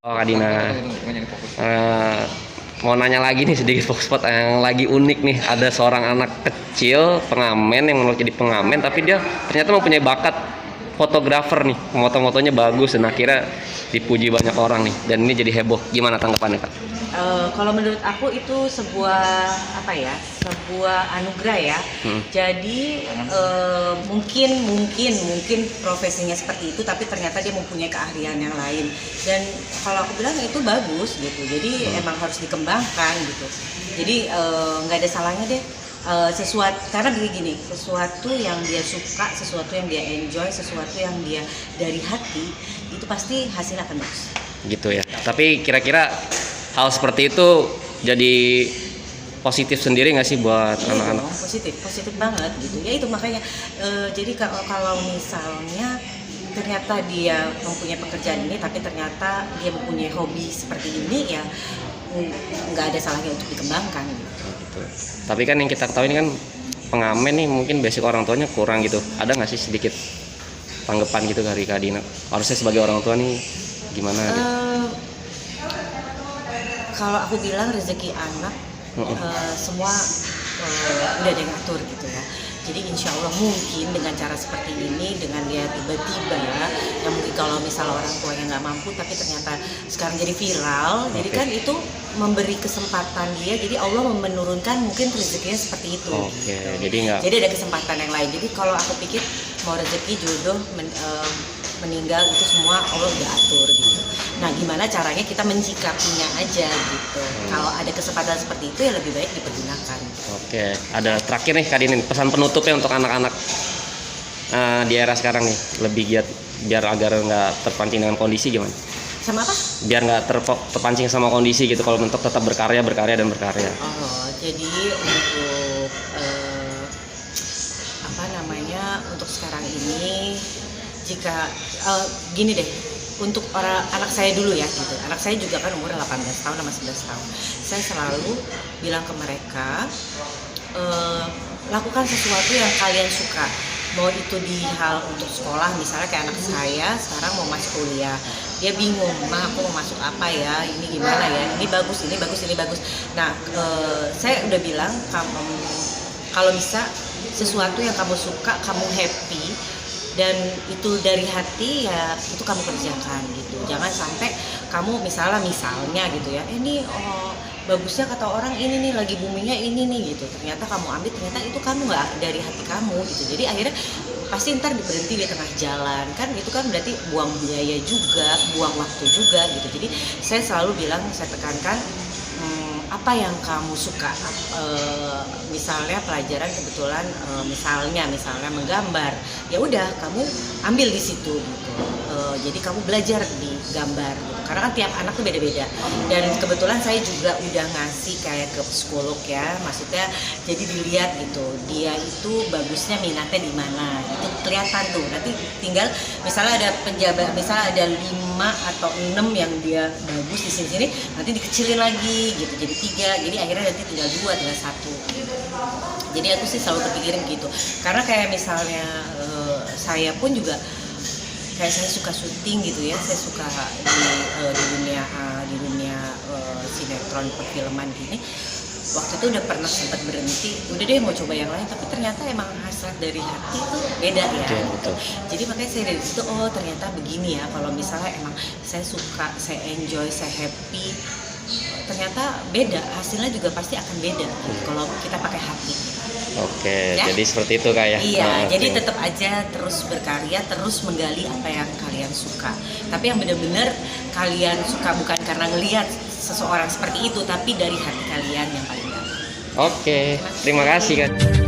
Oh Kak Dina, Eh, mau nanya lagi nih sedikit spot yang lagi unik nih. Ada seorang anak kecil pengamen yang mau jadi pengamen, tapi dia ternyata mempunyai bakat fotografer nih. Foto-fotonya bagus dan akhirnya dipuji banyak orang nih. Dan ini jadi heboh. Gimana tanggapannya Kak? Kalau menurut aku itu sebuah apa ya, sebuah anugerah ya. Jadi mungkin profesinya seperti itu, tapi ternyata dia mempunyai keahlian yang lain. Dan kalau aku bilang itu bagus gitu. Jadi emang harus dikembangkan gitu. Jadi nggak ada salahnya deh. Sesuatu karena begini, sesuatu yang dia suka, sesuatu yang dia enjoy, sesuatu yang dia dari hati, itu pasti hasilnya akan bagus. Gitu ya. Tapi kira-kira hal seperti itu jadi positif sendiri nggak sih buat anak-anak? Positif banget gitu ya. Itu makanya jadi kalau misalnya ternyata dia mempunyai pekerjaan ini, tapi ternyata dia mempunyai hobi seperti ini, ya nggak ada salahnya untuk dikembangkan gitu. Tapi kan yang kita ketahui ini kan pengamen nih mungkin basic orang tuanya kurang gitu. Ada nggak sih sedikit tanggapan gitu dari Kak Dina? Harusnya sebagai orang tua nih gimana gitu? Kalau aku bilang rezeki anak semua udah ada yang ngatur gitu ya. Jadi insya Allah mungkin dengan cara seperti ini, dengan dia tiba-tiba yang mungkin kalau misalnya orang tuanya nggak mampu tapi ternyata sekarang jadi viral, jadi kan itu memberi kesempatan dia, jadi Allah menurunkan mungkin rezekinya seperti itu. Gitu. Jadi ada kesempatan yang lain. Jadi kalau aku pikir mau rezeki, jodoh, meninggal itu semua Allah udah atur gitu. Nah, gimana caranya kita mencikapinya aja gitu. Kalau ada kesempatan seperti itu ya lebih baik dipergunakan. Oke, ada terakhir nih Kak Dina, pesan penutupnya untuk anak-anak di era sekarang nih, lebih giat biar agar nggak terpancing dengan kondisi gimana? Sama apa? Biar nggak terpancing sama kondisi gitu, kalau untuk tetap berkarya. Oh, jadi untuk untuk sekarang ini jika gini deh, untuk anak saya dulu ya gitu. Anak saya juga kan umur 18 tahun sama 11 tahun. Saya selalu bilang ke mereka, lakukan sesuatu yang kalian suka. Mau itu di hal untuk sekolah, misalnya kayak anak saya sekarang mau masuk kuliah. Dia bingung, "Ma, aku mau masuk apa ya? Ini gimana ya? Ini bagus, ini bagus, ini bagus." Nah, saya udah bilang, kalau bisa sesuatu yang kamu suka, kamu happy, dan itu dari hati, ya itu kamu kerjakan gitu. Jangan sampai kamu misalnya gitu ya, ini bagusnya kata orang ini nih, lagi boomingnya ini nih gitu, ternyata kamu ambil, ternyata itu kamu nggak dari hati kamu gitu. Jadi akhirnya pasti ntar berhenti di tengah jalan, kan itu kan berarti buang biaya juga, buang waktu juga gitu. Jadi saya selalu bilang, saya tekankan, apa yang kamu suka, misalnya pelajaran kebetulan misalnya menggambar, ya udah kamu ambil di situ gitu. Jadi kamu belajar di gambar gitu, karena kan tiap anak tuh beda-beda. Dan kebetulan saya juga udah ngasih kayak ke psikolog ya, maksudnya jadi dilihat gitu, dia itu bagusnya minatnya di mana, itu kelihatan tuh. Nanti tinggal misalnya ada penjabat, misalnya ada 5 atau 6 yang dia bagus di sini, nanti dikecilin lagi gitu, jadi 3, jadi akhirnya nanti tinggal 2, tinggal 1 gitu. Jadi aku sih selalu berpikirin gitu, karena kayak misalnya saya pun juga kayak saya suka syuting gitu ya, saya suka di dunia sinetron, perfilman gini. Waktu itu udah pernah sempat berhenti, udah deh mau coba yang lain, tapi ternyata emang hasrat dari hati itu beda ya gitu. Jadi makanya saya dari situ, oh ternyata begini ya, kalau misalnya emang saya suka, saya enjoy, saya happy, ternyata beda, hasilnya juga pasti akan beda gitu, kalau kita pakai hati. Oke, ya? Jadi seperti itu Kak ya? Iya, jadi tetap aja terus berkarya, terus menggali apa yang kalian suka. Tapi yang benar-benar kalian suka, bukan karena ngelihat seseorang seperti itu, tapi dari hati kalian yang paling dalam. Oke, terima kasih Kak.